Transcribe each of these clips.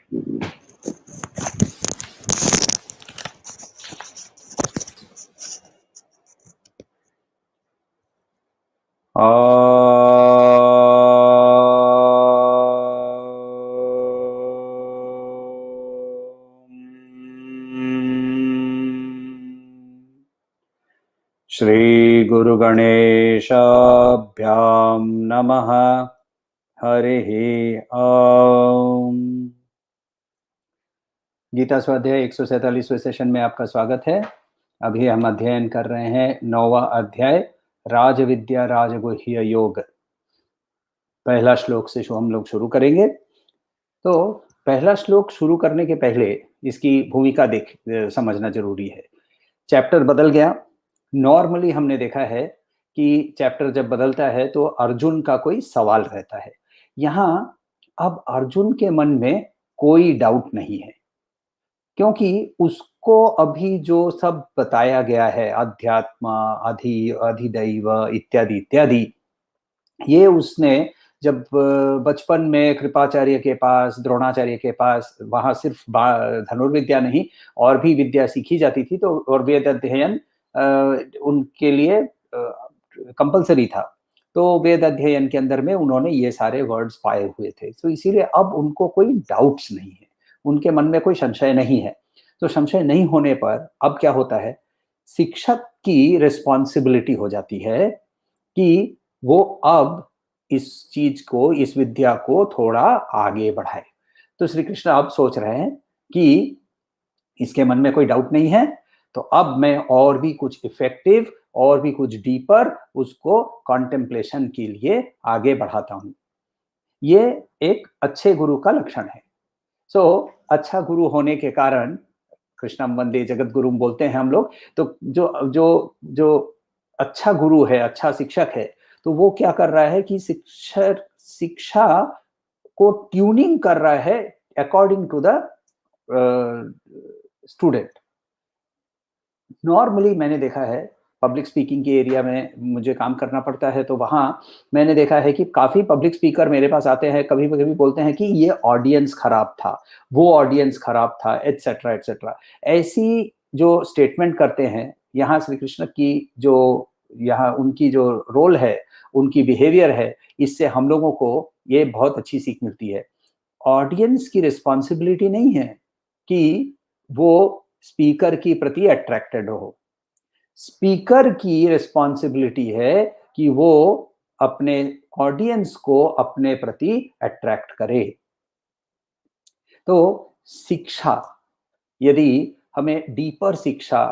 श्री गुरु गणेशाभ्याम नमः। हरिः ओम। गीता स्वाध्याय 147वें सेशन में आपका स्वागत है। अभी हम अध्ययन कर रहे हैं 9वां अध्याय राजविद्या राजगुह्य योग। पहला श्लोक से हम लोग शुरू करेंगे। तो पहला श्लोक शुरू करने के पहले इसकी भूमिका समझना जरूरी है। चैप्टर बदल गया। नॉर्मली हमने देखा है कि चैप्टर जब बदलता है तो अर्जुन का कोई सवाल रहता है। यहाँ अब अर्जुन के मन में कोई डाउट नहीं है, क्योंकि उसको अभी जो सब बताया गया है, अध्यात्म, अधिदैव इत्यादि इत्यादि, ये उसने जब बचपन में कृपाचार्य के पास, द्रोणाचार्य के पास, वहां सिर्फ धनुर्विद्या नहीं और भी विद्या सीखी जाती थी, तो और वेद अध्ययन उनके लिए कंपलसरी था। तो वेद अध्ययन के अंदर में उन्होंने ये सारे वर्ड्स पाए हुए थे, तो इसीलिए अब उनको कोई डाउट्स नहीं है, उनके मन में कोई संशय नहीं है। तो संशय नहीं होने पर अब क्या होता है, शिक्षक की रिस्पॉन्सिबिलिटी हो जाती है कि वो अब इस चीज को, इस विद्या को थोड़ा आगे बढ़ाए। तो श्री कृष्ण अब सोच रहे हैं कि इसके मन में कोई डाउट नहीं है, तो अब मैं और भी कुछ इफेक्टिव, और भी कुछ डीपर उसको कॉन्टेम्पलेशन के लिए आगे बढ़ाता हूं। ये एक अच्छे गुरु का लक्षण है। सो अच्छा गुरु होने के कारण, कृष्णम वंदे जगत गुरु बोलते हैं हम लोग, तो जो जो जो अच्छा गुरु है, अच्छा शिक्षक है, तो वो क्या कर रहा है कि शिक्षा को ट्यूनिंग कर रहा है according to the student. Normally मैंने देखा है, पब्लिक स्पीकिंग के एरिया में मुझे काम करना पड़ता है, तो वहां मैंने देखा है कि काफी पब्लिक स्पीकर मेरे पास आते हैं, कभी कभी बोलते हैं कि ये ऑडियंस खराब था, वो ऑडियंस खराब था, एटसेट्रा एटसेट्रा। ऐसी जो स्टेटमेंट करते हैं, यहाँ श्री कृष्ण की जो, यहाँ उनकी जो रोल है, उनकी बिहेवियर है, इससे हम लोगों को ये बहुत अच्छी सीख मिलती है। ऑडियंस की रिस्पॉन्सिबिलिटी नहीं है कि वो स्पीकर की प्रति अट्रैक्टेड हो। स्पीकर की रिस्पॉन्सिबिलिटी है कि वो अपने ऑडियंस को अपने प्रति अट्रैक्ट करे। तो शिक्षा, यदि हमें डीपर शिक्षा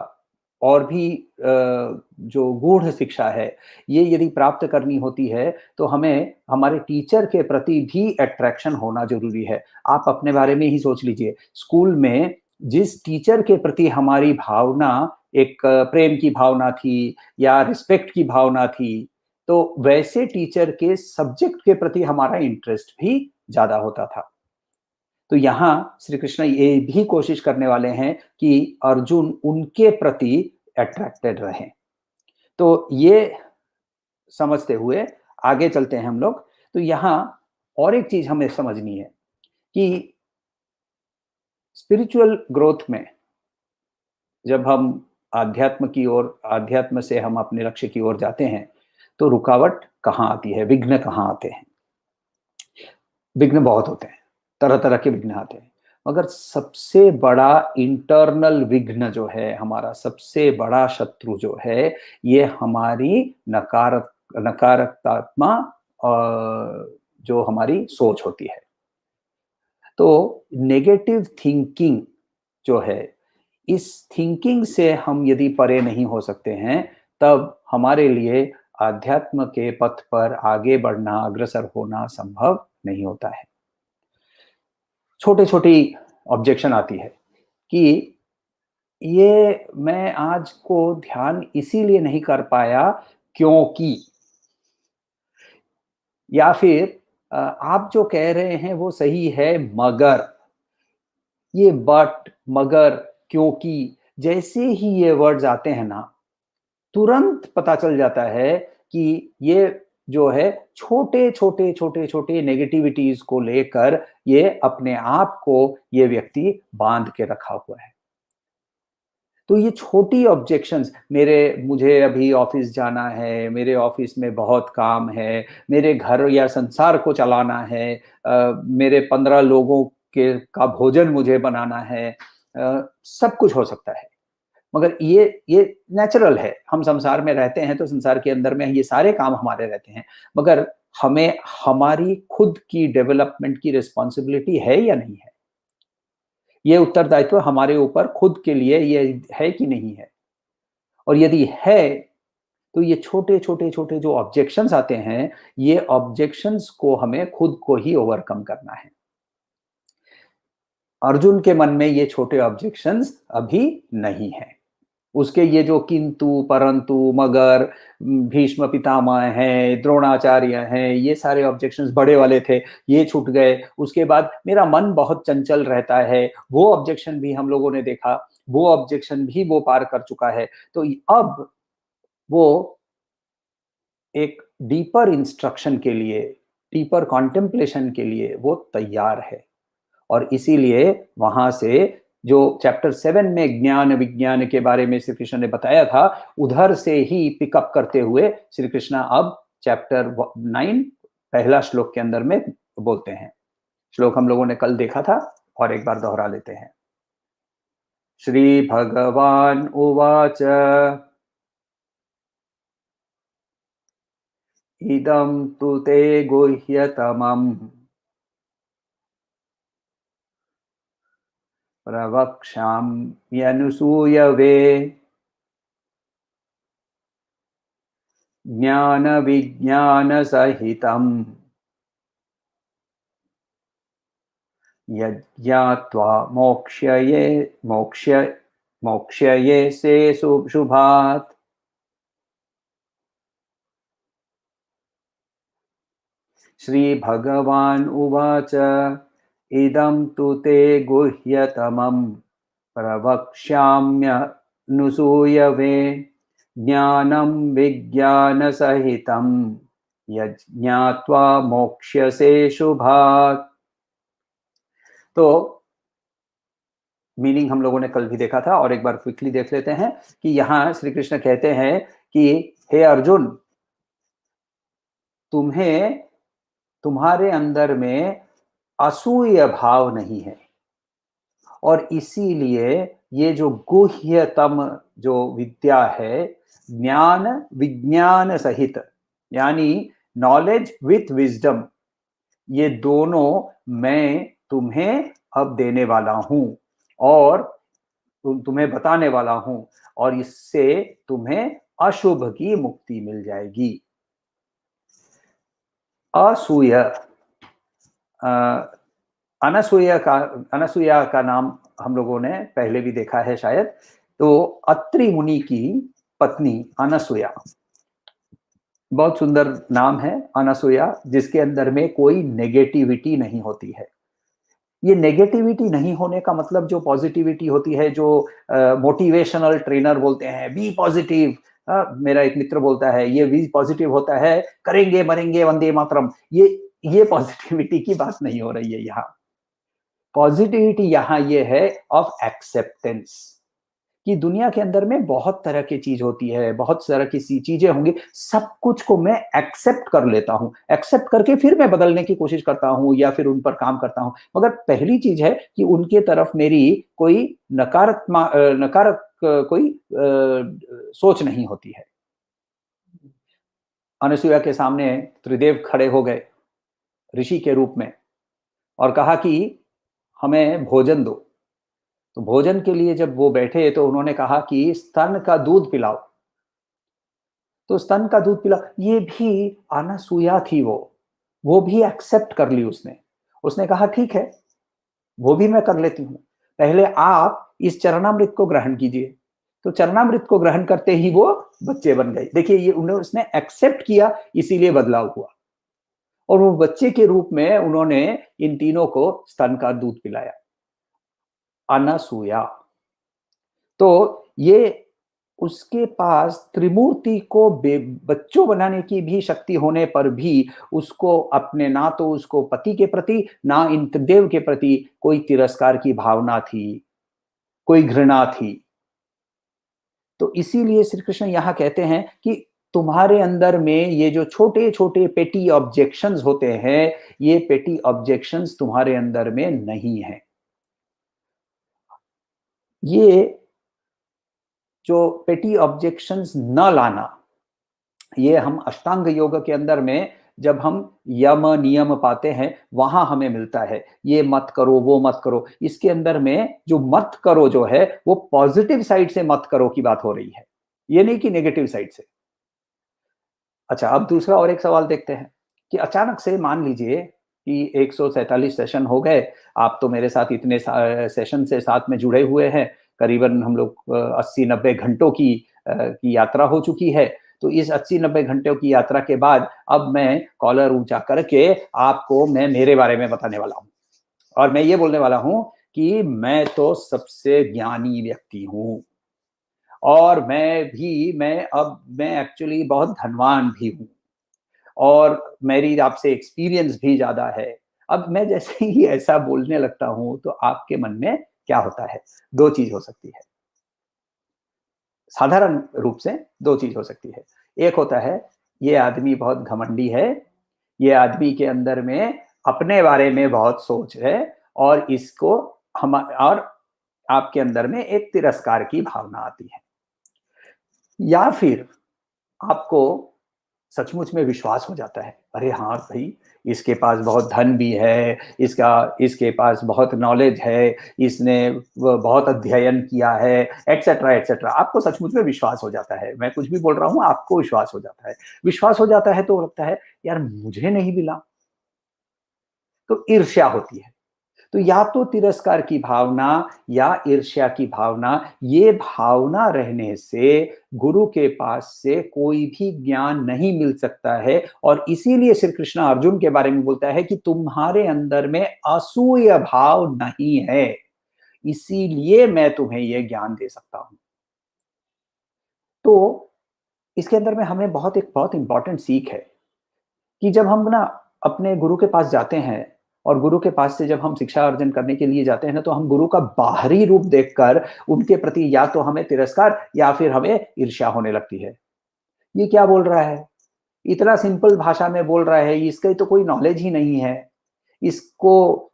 और भी जो गूढ़ शिक्षा है, ये यदि प्राप्त करनी होती है, तो हमें हमारे टीचर के प्रति भी अट्रैक्शन होना जरूरी है। आप अपने बारे में ही सोच लीजिए, स्कूल में जिस टीचर के प्रति हमारी भावना एक प्रेम की भावना थी या रिस्पेक्ट की भावना थी, तो वैसे टीचर के सब्जेक्ट के प्रति हमारा इंटरेस्ट भी ज्यादा होता था। तो यहाँ श्री कृष्ण ये भी कोशिश करने वाले हैं कि अर्जुन उनके प्रति अट्रैक्टेड रहे। तो ये समझते हुए आगे चलते हैं हम लोग। तो यहाँ और एक चीज हमें समझनी है कि स्पिरिचुअल ग्रोथ में जब हम आध्यात्म की ओर, आध्यात्म से हम अपने लक्ष्य की ओर जाते हैं, तो रुकावट कहाँ आती है, विघ्न कहाँ आते हैं? विघ्न बहुत होते हैं, तरह तरह के विघ्न आते हैं, मगर सबसे बड़ा इंटरनल विघ्न जो है, हमारा सबसे बड़ा शत्रु जो है, ये हमारी नकारात्मक जो हमारी सोच होती है। तो नेगेटिव थिंकिंग जो है, इस थिंकिंग से हम यदि परे नहीं हो सकते हैं, तब हमारे लिए आध्यात्म के पथ पर आगे बढ़ना, अग्रसर होना संभव नहीं होता है। छोटी छोटी ऑब्जेक्शन आती है कि ये मैं आज को ध्यान इसीलिए नहीं कर पाया क्योंकि, या फिर आप जो कह रहे हैं वो सही है मगर, ये बट, मगर, क्योंकि जैसे ही ये वर्ड्स आते हैं ना, तुरंत पता चल जाता है कि ये जो है छोटे छोटे छोटे छोटे नेगेटिविटीज को लेकर ये अपने आप को ये व्यक्ति बांध के रखा हुआ है। तो ये छोटी ऑब्जेक्शंस, मुझे अभी ऑफिस जाना है, मेरे ऑफिस में बहुत काम है, मेरे घर या संसार को चलाना है, मेरे 15 लोगों के का भोजन मुझे बनाना है, सब कुछ हो सकता है। मगर ये नेचुरल है, हम संसार में रहते हैं तो संसार के अंदर में ये सारे काम हमारे रहते हैं। मगर हमें हमारी खुद की डेवलपमेंट की रिस्पॉन्सिबिलिटी है या नहीं है? ये उत्तरदायित्व हमारे ऊपर खुद के लिए ये है कि नहीं है? और यदि है, तो ये छोटे-छोटे-छोटे जो ऑब्जेक्शंस आते हैं, ये ऑब्जेक्शंस को हमें खुद को ही ओवरकम करना है। अर्जुन के मन में ये छोटे ऑब्जेक्शंस अभी नहीं हैं। उसके ये जो किंतु, परंतु, मगर, भीष्म पितामह हैं, द्रोणाचार्य हैं, ये सारे ऑब्जेक्शंस बड़े वाले थे, ये छूट गए। उसके बाद मेरा मन बहुत चंचल रहता है, वो ऑब्जेक्शन भी हम लोगों ने देखा, वो ऑब्जेक्शन भी वो पार कर चुका है। तो अब वो एक डीपर इंस्ट्रक्शन के लिए, डीपर कॉन्टेम्पलेशन के लिए वो तैयार है। और इसीलिए वहां से जो चैप्टर 7 में ज्ञान विज्ञान के बारे में श्री कृष्ण ने बताया था, उधर से ही पिकअप करते हुए श्री कृष्ण अब चैप्टर 9 पहला श्लोक के अंदर में बोलते हैं। श्लोक हम लोगों ने कल देखा था और एक बार दोहरा लेते हैं। श्री भगवान उवाच इदं तु ते गुह्यतमम् प्रवक्ष्याम्यनुसूयवे ज्ञानविज्ञानसहितं यज्ञात्वा मोक्ष्यये से शुभात्। श्रीभगवान् उवाच इदं तु ते गुह्यतमं प्रवक्ष्याम्यनुसूयवे ज्ञानं विज्ञानसहितं यज्ञात्वा मोक्ष्यसे शुभात्। तो मीनिंग हम लोगों ने कल भी देखा था और एक बार क्विकली देख लेते हैं कि यहाँ श्री कृष्ण कहते हैं कि हे अर्जुन, तुम्हें तुम्हारे अंदर में असूय भाव नहीं है, और इसीलिए ये जो गुह्यतम जो विद्या है, ज्ञान विज्ञान सहित, यानी नॉलेज विथ विजडम, ये दोनों मैं तुम्हें अब देने वाला हूं और तुम्हें बताने वाला हूं, और इससे तुम्हें अशुभ की मुक्ति मिल जाएगी। असूय, अनसूया का नाम हम लोगों ने पहले भी देखा है शायद। तो अत्रि मुनि की पत्नी अनसूया, बहुत सुंदर नाम है अनसूया, जिसके अंदर में कोई नेगेटिविटी नहीं होती है। ये नेगेटिविटी नहीं होने का मतलब जो पॉजिटिविटी होती है, जो मोटिवेशनल ट्रेनर बोलते हैं बी पॉजिटिव, मेरा एक मित्र बोलता है ये बी पॉजिटिव होता है, करेंगे मरेंगे वंदे मातरम, ये पॉजिटिविटी की बात नहीं हो रही है यहाँ। पॉजिटिविटी यहाँ ये है ऑफ एक्सेप्टेंस, कि दुनिया के अंदर में बहुत तरह की चीज होती है, बहुत तरह की चीजें होंगी, सब कुछ को मैं एक्सेप्ट कर लेता हूं, एक्सेप्ट करके फिर मैं बदलने की कोशिश करता हूं या फिर उन पर काम करता हूं। मगर पहली चीज है कि उनके तरफ मेरी कोई नकारक कोई सोच नहीं होती है। अनसुईया के सामने त्रिदेव खड़े हो गए ऋषि के रूप में और कहा कि हमें भोजन दो। तो भोजन के लिए जब वो बैठे तो उन्होंने कहा कि स्तन का दूध पिलाओ। तो स्तन का दूध पिलाओ, ये भी अनसूया थी, वो भी एक्सेप्ट कर ली उसने। उसने कहा ठीक है, वो भी मैं कर लेती हूँ, पहले आप इस चरणामृत को ग्रहण कीजिए। तो चरणामृत को ग्रहण करते ही वो बच्चे बन गए। देखिए, ये उसने एक्सेप्ट किया, इसीलिए बदलाव हुआ, और वो बच्चे के रूप में उन्होंने इन तीनों को स्तन का दूध पिलाया। अनसूया। तो ये उसके पास त्रिमूर्ति को बच्चों बनाने की भी शक्ति होने पर भी उसको अपने ना तो उसको पति के प्रति ना इंद्रदेव के प्रति कोई तिरस्कार की भावना थी, कोई घृणा थी। तो इसीलिए श्री कृष्ण यहाँ कहते हैं कि तुम्हारे अंदर में ये जो छोटे-छोटे पेटी ऑब्जेक्शंस होते हैं, ये पेटी ऑब्जेक्शंस तुम्हारे अंदर में नहीं है। ये जो पेटी ऑब्जेक्शंस न लाना, ये हम अष्टांग योग के अंदर में जब हम यम नियम पाते हैं वहां हमें मिलता है। ये मत करो, वो मत करो। इसके अंदर में जो मत करो जो है वो पॉजिटिव साइड से मत करो की बात हो रही है, ये नहीं कि नेगेटिव साइड से। अच्छा, अब दूसरा और एक सवाल देखते हैं कि अचानक से मान लीजिए कि 147 सेशन हो गए, आप तो मेरे साथ इतने सेशन से साथ में जुड़े हुए हैं, करीबन हम लोग 80-90 घंटों की यात्रा हो चुकी है। तो इस 80-90 घंटों की यात्रा के बाद अब मैं कॉलर ऊंचा करके आपको मैं मेरे बारे में बताने वाला हूँ, और मैं ये बोलने वाला हूँ कि मैं तो सबसे ज्ञानी व्यक्ति हूँ, और मैं एक्चुअली बहुत धनवान भी हूँ, और मेरी आपसे एक्सपीरियंस भी ज़्यादा है। अब मैं जैसे ही ऐसा बोलने लगता हूँ, तो आपके मन में क्या होता है? 2 चीज़ हो सकती है। साधारण रूप से 2 चीज़ हो सकती है। एक होता है, ये आदमी बहुत घमंडी है, ये आदमी के अंदर में अपने बारे में बहुत सोच है, और इसको हम और आपके अंदर में एक तिरस्कार की भावना आती है। या फिर आपको सचमुच में विश्वास हो जाता है, अरे हाँ भाई, इसके पास बहुत धन भी है, इसके पास बहुत नॉलेज है, इसने बहुत अध्ययन किया है, एटसेट्रा एटसेट्रा। आपको सचमुच में विश्वास हो जाता है, मैं कुछ भी बोल रहा हूँ, आपको विश्वास हो जाता है। विश्वास हो जाता है तो लगता है यार मुझे नहीं मिला, तो ईर्ष्या होती है। तो या तो तिरस्कार की भावना या ईर्ष्या की भावना, ये भावना रहने से गुरु के पास से कोई भी ज्ञान नहीं मिल सकता है। और इसीलिए श्री कृष्ण अर्जुन के बारे में बोलता है कि तुम्हारे अंदर में असूय भाव नहीं है, इसीलिए मैं तुम्हें यह ज्ञान दे सकता हूं। तो इसके अंदर में हमें बहुत इंपॉर्टेंट सीख है कि जब हम ना अपने गुरु के पास जाते हैं, और गुरु के पास से जब हम शिक्षा अर्जन करने के लिए जाते हैं ना, तो हम गुरु का बाहरी रूप देखकर उनके प्रति या तो हमें तिरस्कार या फिर हमें ईर्ष्या होने लगती है। ये क्या बोल रहा है, इतना सिंपल भाषा में बोल रहा है, इसका तो कोई नॉलेज ही नहीं है। इसको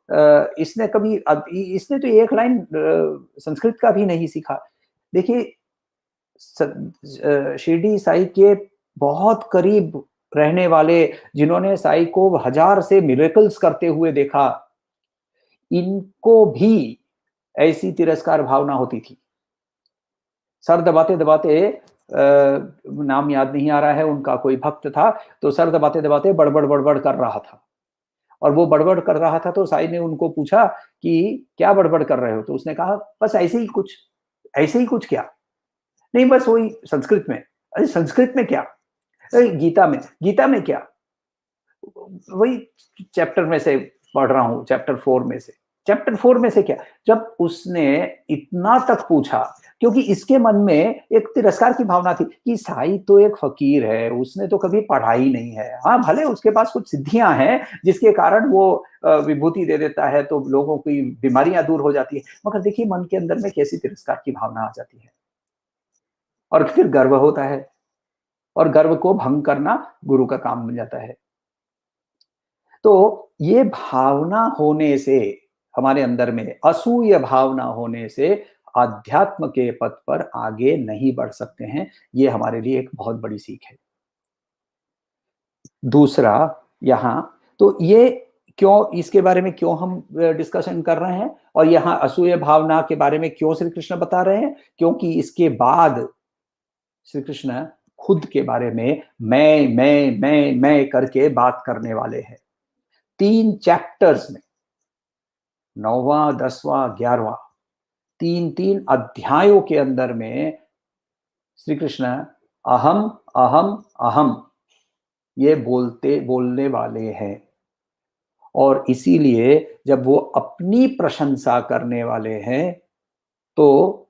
इसने तो एक लाइन संस्कृत का भी नहीं सीखा। देखिए, शिरडी साई के बहुत करीब रहने वाले, जिन्होंने साई को 1000 से मिरेकल्स करते हुए देखा, इनको भी ऐसी तिरस्कार भावना होती थी। सर दबाते-दबाते नाम याद नहीं आ रहा है, उनका कोई भक्त था, तो सर दबाते-दबाते बड़बड़-बड़बड़ कर रहा था। और वो बड़बड़ कर रहा था, तो साई ने उनको पूछा कि, "क्या बड़बड़ कर रहे हो?" तो उसने कहा, "बस ऐसे ही कुछ।" "ऐसे ही कुछ क्या?" "नहीं, बस वही संस्कृत में।" "अरे! संस्कृत में क्या?" "अरे! गीता में।" "गीता में क्या?" "वही चैप्टर में से पढ़ रहा हूँ, चैप्टर 4 में से।" "चैप्टर 4 में से क्या?" जब उसने इतना तक पूछा, क्योंकि इसके मन में एक तिरस्कार की भावना थी कि साई तो एक फ़कीर है, उसने तो कभी पढ़ा ही नहीं है। हाँ, भले उसके पास कुछ सिद्धियाँ हैं, जिसके कारण वो विभूति दे देता है, तो लोगों की बीमारियाँ दूर हो जाती है। मगर देखिए, मन के अंदर में कैसी तिरस्कार की भावना आ जाती है, और फिर गर्व होता है, और गर्व को भंग करना गुरु का काम बन जाता है। तो ये भावना होने से, हमारे अंदर में असूय भावना होने से अध्यात्म के पथ पर आगे नहीं बढ़ सकते हैं। ये हमारे लिए एक बहुत बड़ी सीख है। दूसरा, यहाँ तो ये क्यों, इसके बारे में क्यों हम डिस्कशन कर रहे हैं, और यहाँ असूय भावना के बारे में क्यों श्री कृष्ण बता रहे हैं? क्योंकि इसके बाद श्री कृष्ण खुद के बारे में मैं करके बात करने वाले हैं। 3 चैप्टर्स में, 9वां, 10वां, 11वां, 3-3 अध्यायों के अंदर में श्री कृष्ण अहम, अहम, अहम ये बोलने वाले हैं। और इसीलिए जब वो अपनी प्रशंसा करने वाले हैं, तो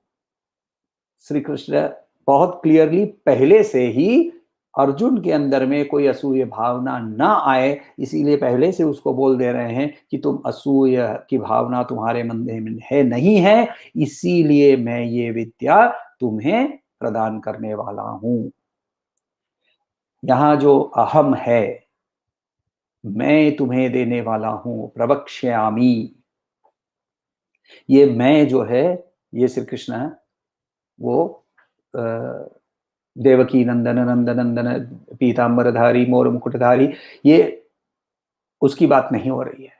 श्री कृष्ण बहुत क्लियरली पहले से ही अर्जुन के अंदर में कोई असूय भावना ना आए, इसीलिए पहले से उसको बोल दे रहे हैं कि तुम असूय की भावना तुम्हारे मन में है नहीं है, इसीलिए मैं ये विद्या तुम्हें प्रदान करने वाला हूं। यहां जो अहम है, मैं तुम्हें देने वाला हूं, प्रवक्ष्यामि, ये मैं जो है, ये श्री कृष्ण वो देवकी नंदन नंदन नंदन पीतांबरधारी मोर मुकुटधारी, ये उसकी बात नहीं हो रही है।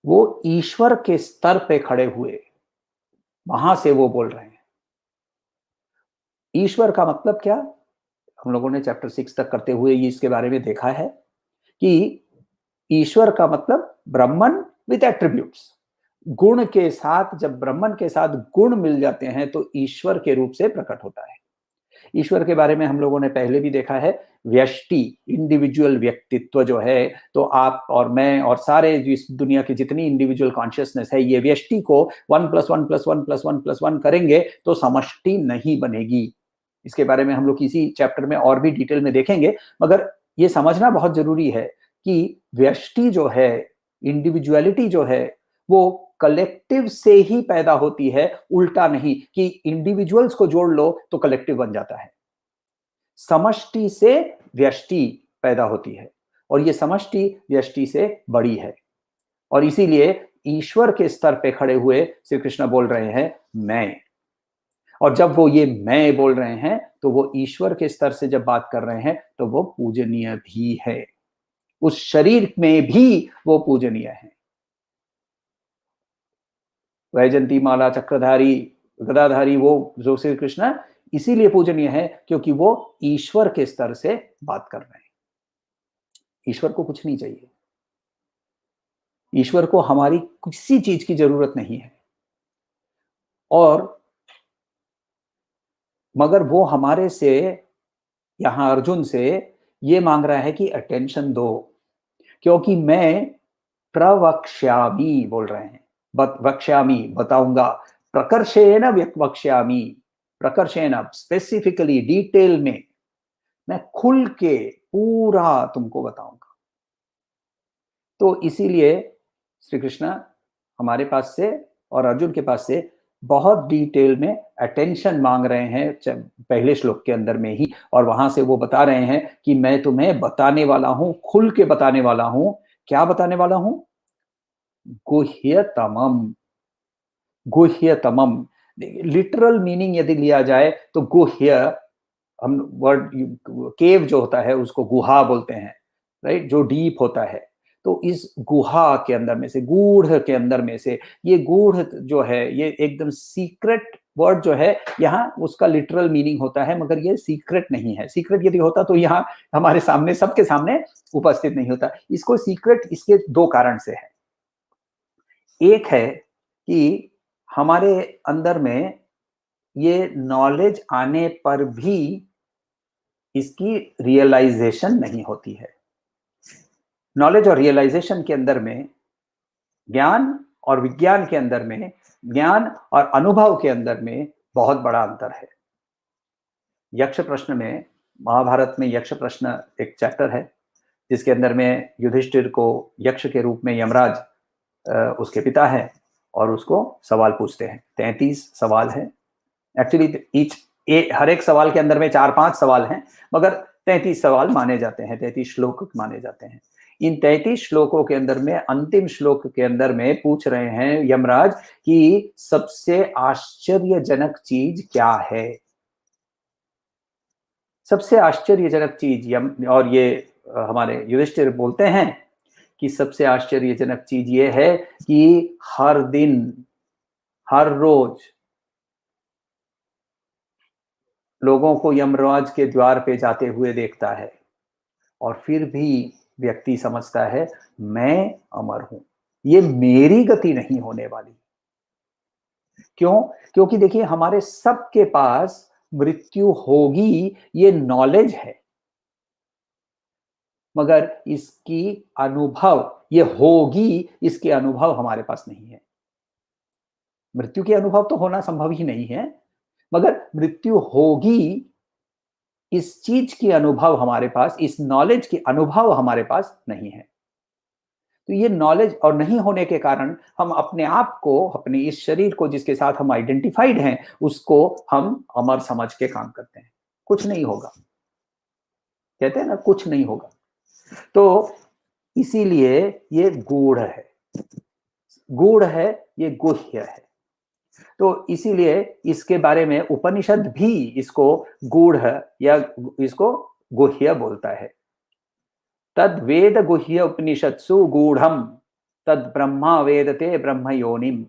वो ईश्वर के स्तर पे खड़े हुए वहां से वो बोल रहे हैं। ईश्वर का मतलब क्या? हम लोगों ने चैप्टर 6 तक करते हुए ये इसके बारे में देखा है कि ईश्वर का मतलब ब्रह्मन विद एट्रीब्यूट्स, गुण के साथ, जब ब्रह्मन के साथ गुण मिल जाते हैं तो ईश्वर के रूप से प्रकट होता है। ईश्वर के बारे में हम लोगों ने पहले भी देखा है, व्यष्टि, इंडिविजुअल व्यक्तित्व जो है, तो आप और मैं और सारे इस दुनिया की जितनी इंडिविजुअल कॉन्शियसनेस है, ये व्यष्टि को 1+1+1+1+1 करेंगे तो समष्टि नहीं बनेगी। इसके बारे में हम लोग किसी चैप्टर में और भी डिटेल में देखेंगे, मगर ये समझना बहुत जरूरी है कि व्यष्टि जो है, इंडिविजुअलिटी जो है, वो कलेक्टिव से ही पैदा होती है, उल्टा नहीं कि इंडिविजुअल्स को जोड़ लो तो कलेक्टिव बन जाता है। समष्टि से व्यष्टि पैदा होती है और ये समष्टि व्यष्टि से बड़ी है, और इसीलिए ईश्वर के स्तर पे खड़े हुए श्री कृष्ण बोल रहे हैं मैं। और जब वो ये मैं बोल रहे हैं तो वो ईश्वर के स्तर से जब बात कर रहे हैं तो वो पूजनीय भी है, उस शरीर में भी वो पूजनीय है। वैजंती माला चक्रधारी गदाधारी वो जो श्री कृष्ण इसीलिए पूजनीय है क्योंकि वो ईश्वर के स्तर से बात कर रहे हैं। ईश्वर को कुछ नहीं चाहिए, ईश्वर को हमारी किसी चीज की जरूरत नहीं है, और मगर वो हमारे से, यहां अर्जुन से ये मांग रहा है कि अटेंशन दो, क्योंकि मैं प्रवक्ष्यामि बोल रहे हैं, वक्ष्यामि बताऊंगा, प्रकर्षेण वक्ष्यामि, प्रकर्षेण स्पेसिफिकली डिटेल में मैं खुल के पूरा तुमको बताऊंगा। तो इसीलिए श्री कृष्ण हमारे पास से और अर्जुन के पास से बहुत डिटेल में अटेंशन मांग रहे हैं पहले श्लोक के अंदर में ही, और वहां से वो बता रहे हैं कि मैं तुम्हें बताने वाला हूं, खुल के बताने वाला हूं। क्या बताने वाला हूं? गुह्यतमम, गुह्यतमम, लिटरल मीनिंग यदि लिया जाए तो गुह्य, हम वर्ड, केव जो होता है उसको गुहा बोलते हैं, राइट, जो डीप होता है। तो इस गुहा के अंदर में से, गूढ़ के अंदर में से, ये गूढ़ जो है ये एकदम सीक्रेट वर्ड जो है, यहाँ उसका लिटरल मीनिंग होता है, मगर ये सीक्रेट नहीं है। सीक्रेट यदि होता तो यहाँ हमारे सामने, सबके सामने उपस्थित नहीं होता। इसको सीक्रेट इसके दो कारण से है। एक है कि हमारे अंदर में ये नॉलेज आने पर भी इसकी रियलाइजेशन नहीं होती है। नॉलेज और रियलाइजेशन के अंदर में, ज्ञान और विज्ञान के अंदर में, ज्ञान और अनुभव के अंदर में बहुत बड़ा अंतर है। यक्ष प्रश्न में, महाभारत में यक्ष प्रश्न एक चैप्टर है जिसके अंदर में युधिष्ठिर को यक्ष के रूप में यमराज उसके पिता है और उसको सवाल पूछते हैं। 33 सवाल है एक्चुअली, हर एक सवाल के अंदर में 4-5 सवाल हैं, मगर 33 सवाल माने जाते हैं, 33 श्लोक माने जाते हैं। इन 33 श्लोकों के अंदर में अंतिम श्लोक के अंदर में पूछ रहे हैं यमराज कि सबसे आश्चर्यजनक चीज क्या है। सबसे आश्चर्यजनक चीज, और ये हमारे युधिष्ठिर बोलते हैं कि सबसे आश्चर्यजनक चीज ये है कि हर दिन, हर रोज लोगों को यमराज के द्वार पे जाते हुए देखता है और फिर भी व्यक्ति समझता है मैं अमर हूं, ये मेरी गति नहीं होने वाली। क्यों? क्योंकि देखिए हमारे सबके पास मृत्यु होगी ये नॉलेज है, मगर इसकी अनुभव, ये होगी इसके अनुभव हमारे पास नहीं है। मृत्यु के अनुभव तो होना संभव ही नहीं है, मगर मृत्यु होगी इस चीज की अनुभव हमारे पास, इस नॉलेज की अनुभव हमारे पास नहीं है। तो ये नॉलेज और नहीं होने के कारण हम अपने आप को, अपने इस शरीर को जिसके साथ हम आइडेंटिफाइड हैं, उसको हम अमर समझ के काम करते हैं। कुछ नहीं होगा, कहते हैं ना, कुछ नहीं होगा। तो इसीलिए ये गूढ़ है, गूढ़ है, ये गुह्य है। तो इसीलिए इसके बारे में उपनिषद भी इसको गूढ़ या इसको गुह्य बोलता है। तद वेद गुह्य उपनिषत्सु गूढ़म तद ब्रह्मा वेदते ब्रह्म योनिम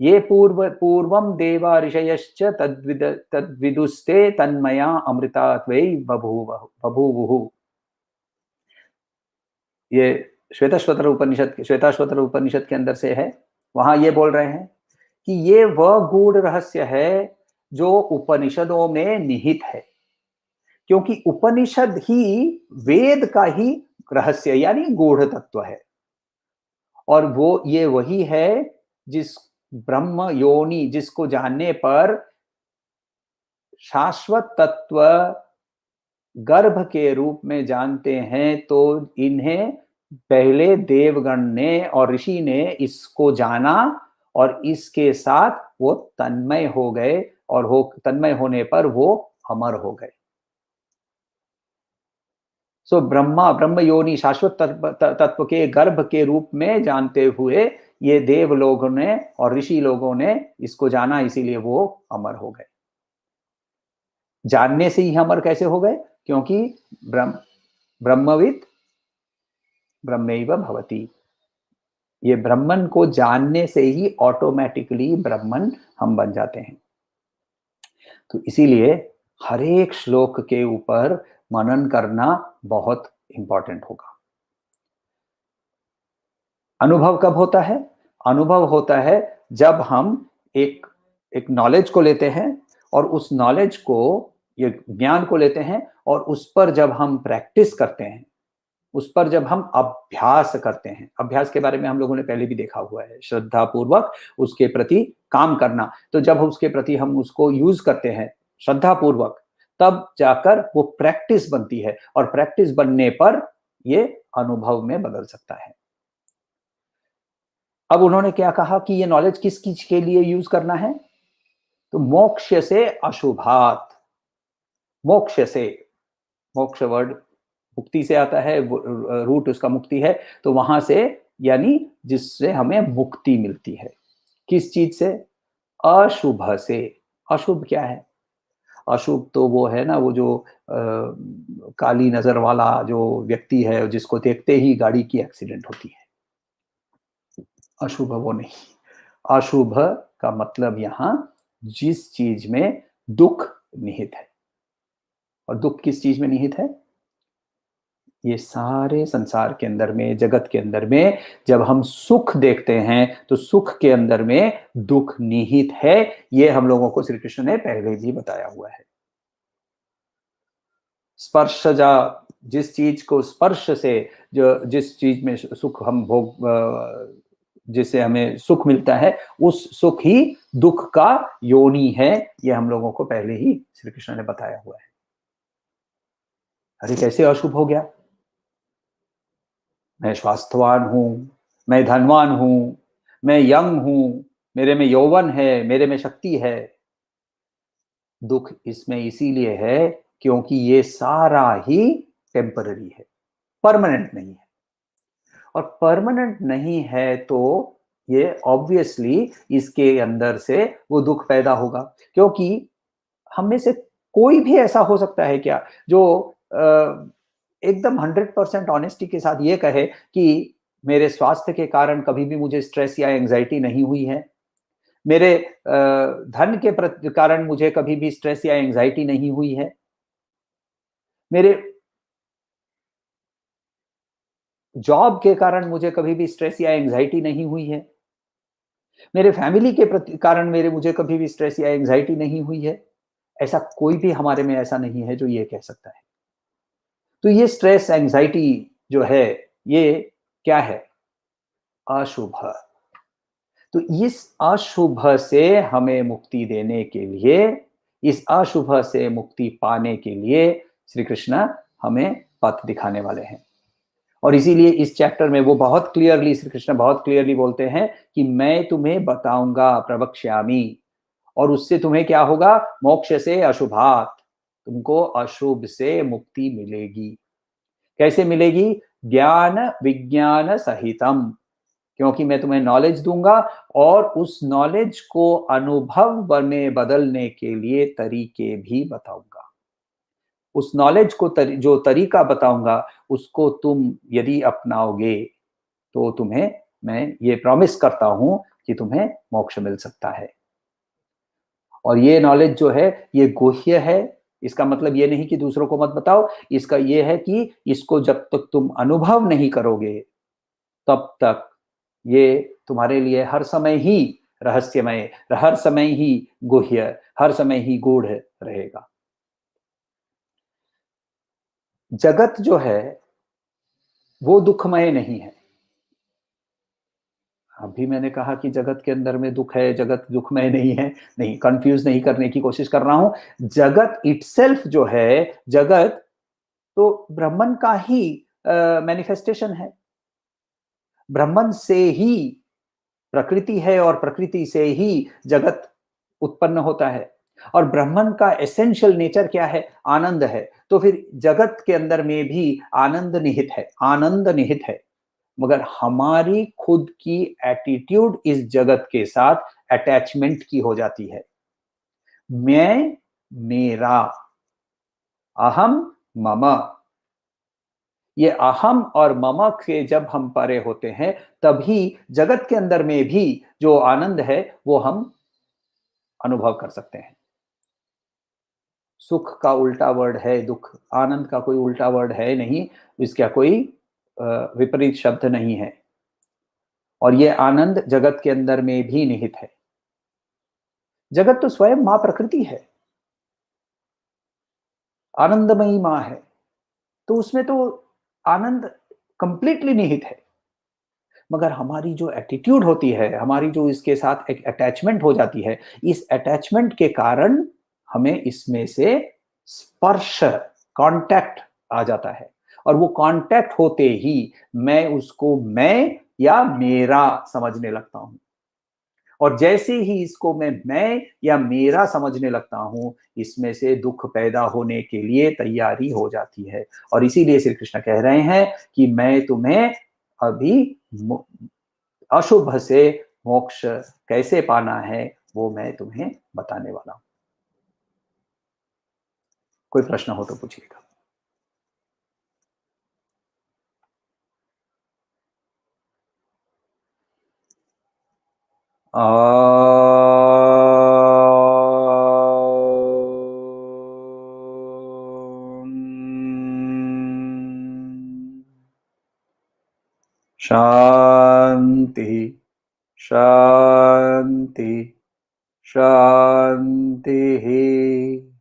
ये पूर्वम देवा ऋषयश्च तद्विदुस्ते तन्मया अमृतात्वै बभूवुः। ये श्वेताश्वतर उपनिषद के अंदर से है। वहां ये बोल रहे हैं कि ये वह गूढ़ रहस्य है जो उपनिषदों में निहित है, क्योंकि उपनिषद ही वेद का ही रहस्य यानी गूढ़ तत्व है। और वो ये वही है जिस ब्रह्म योनि, जिसको जानने पर शाश्वत तत्व गर्भ के रूप में जानते हैं, तो इन्हें पहले देवगण ने और ऋषि ने इसको जाना और इसके साथ वो तन्मय हो गए, और हो तन्मय होने पर वो अमर हो गए। सो ब्रह्म योनि शाश्वत तत्व के गर्भ के रूप में जानते हुए ये देव लोगों ने और ऋषि लोगों ने इसको जाना, इसीलिए वो अमर हो गए। जानने से ही अमर कैसे हो गए? क्योंकि ब्रह्मविद ब्रह्मैव भवति, ये ब्रह्मन को जानने से ही ऑटोमेटिकली ब्रह्मन हम बन जाते हैं। तो इसीलिए हर एक श्लोक के ऊपर मनन करना बहुत इंपॉर्टेंट होगा। अनुभव कब होता है? अनुभव होता है जब हम एक नॉलेज को लेते हैं और उस नॉलेज को, ये ज्ञान को लेते हैं और उस पर जब हम प्रैक्टिस करते हैं, उस पर जब हम अभ्यास करते हैं। अभ्यास के बारे में हम लोगों ने पहले भी देखा हुआ है, श्रद्धा पूर्वक उसके प्रति काम करना। तो जब उसके प्रति हम उसको यूज करते हैं श्रद्धा पूर्वक, तब जाकर वो प्रैक्टिस बनती है, और प्रैक्टिस बनने पर ये अनुभव में बदल सकता है। अब उन्होंने क्या कहा कि ये नॉलेज किस चीज के लिए यूज करना है? तो मोक्ष से अशुभात, मोक्ष से, मोक्ष वर्ड मुक्ति से आता है, रूट उसका मुक्ति है, तो वहां से यानी जिससे हमें मुक्ति मिलती है। किस चीज से? अशुभ से। अशुभ क्या है? अशुभ तो वो है ना, वो जो काली नजर वाला जो व्यक्ति है, जिसको देखते ही गाड़ी की एक्सीडेंट होती है, अशुभ वो नहीं। अशुभ का मतलब यहां जिस चीज में दुख निहित है। और दुख किस चीज में निहित है? ये सारे संसार के अंदर में, जगत के अंदर में जब हम सुख देखते हैं, तो सुख के अंदर में दुख निहित है। ये हम लोगों को श्री कृष्ण ने पहले भी बताया हुआ है। स्पर्शजा, जिस चीज को स्पर्श से, जो जिस चीज में सुख हम जिससे हमें सुख मिलता है, उस सुख ही दुख का योनि है। ये हम लोगों को पहले ही श्री कृष्ण ने बताया हुआ है। अरे कैसे अशुभ हो गया? मैं स्वास्थ्यवान हूं, मैं धनवान हूं, मैं यंग हूं, मेरे में यौवन है, मेरे में शक्ति है। दुख इसमें इसीलिए है क्योंकि ये सारा ही टेम्पररी है, परमानेंट नहीं है। और परमानेंट नहीं है तो ये ऑब्वियसली इसके अंदर से वो दुख पैदा होगा। क्योंकि हम में से कोई भी ऐसा हो सकता है क्या जो एकदम 100% ऑनेस्टी के साथ ये कहे कि मेरे स्वास्थ्य के कारण कभी भी मुझे स्ट्रेस या एंजाइटी नहीं हुई है, मेरे धन के कारण मुझे कभी भी स्ट्रेस या एंजाइटी नहीं हुई है, मेरे जॉब के कारण मुझे कभी भी स्ट्रेस या एंजाइटी नहीं हुई है, मेरे फैमिली के कारण मुझे कभी भी स्ट्रेस या एंजाइटी नहीं हुई है। ऐसा कोई भी हमारे में ऐसा नहीं है जो ये कह सकता है। तो ये स्ट्रेस एंजाइटी जो है, ये क्या है? अशुभ। तो इस अशुभ से हमें मुक्ति देने के लिए, इस अशुभ से मुक्ति पाने के लिए श्री कृष्ण हमें पथ दिखाने वाले हैं। और इसीलिए इस चैप्टर में वो बहुत क्लियरली, श्री कृष्ण बहुत क्लियरली बोलते हैं कि मैं तुम्हें बताऊंगा, प्रवक्ष्यामि, और उससे तुम्हें क्या होगा? मोक्ष से अशुभात, तुमको अशुभ से मुक्ति मिलेगी। कैसे मिलेगी? ज्ञान विज्ञान सहितम, क्योंकि मैं तुम्हें नॉलेज दूंगा और उस नॉलेज को अनुभव में बदलने के लिए तरीके भी बताऊंगा। उस नॉलेज को जो तरीका बताऊंगा उसको तुम यदि अपनाओगे तो तुम्हें मैं ये प्रॉमिस करता हूं कि तुम्हें मोक्ष मिल सकता है। और ये नॉलेज जो है ये गुह्य है। इसका मतलब ये नहीं कि दूसरों को मत बताओ, इसका ये है कि इसको जब तक तुम अनुभव नहीं करोगे तब तक ये तुम्हारे लिए हर समय ही रहस्यमय, हर समय ही गुह्य, हर समय ही गूढ़ रहेगा। जगत जो है वो दुखमय नहीं है। अभी मैंने कहा कि जगत के अंदर में दुख है, जगत दुखमय नहीं है, नहीं, कंफ्यूज नहीं करने की कोशिश कर रहा हूं। जगत इटसेल्फ जो है, जगत तो ब्रह्मन का ही मैनिफेस्टेशन है। ब्रह्मन से ही प्रकृति है और प्रकृति से ही जगत उत्पन्न होता है। और ब्रह्मन का एसेंशियल नेचर क्या है? आनंद है। तो फिर जगत के अंदर में भी आनंद निहित है, आनंद निहित है। मगर हमारी खुद की एटीट्यूड इस जगत के साथ अटैचमेंट की हो जाती है। मैं, मेरा, अहम, मम, ये अहम और मम के जब हम परे होते हैं तभी जगत के अंदर में भी जो आनंद है वो हम अनुभव कर सकते हैं। सुख का उल्टा वर्ड है दुख, आनंद का कोई उल्टा वर्ड है नहीं, इसका कोई विपरीत शब्द नहीं है। और ये आनंद जगत के अंदर में भी निहित है। जगत तो स्वयं मां प्रकृति है, आनंदमयी मां है, तो उसमें तो आनंद कंप्लीटली निहित है। मगर हमारी जो एटीट्यूड होती है, हमारी जो इसके साथ एक अटैचमेंट हो जाती है, इस अटैचमेंट के कारण हमें इसमें से स्पर्श, कांटेक्ट आ जाता है। और वो कांटेक्ट होते ही मैं उसको मैं या मेरा समझने लगता हूं। और जैसे ही इसको मैं या मेरा समझने लगता हूं, इसमें से दुख पैदा होने के लिए तैयारी हो जाती है। और इसीलिए श्री कृष्ण कह रहे हैं कि मैं तुम्हें अभी अशुभ से मोक्ष कैसे पाना है वो मैं तुम्हें बताने वाला हूं। कोई प्रश्न हो तो पूछिएगा। शांति शांति शांति।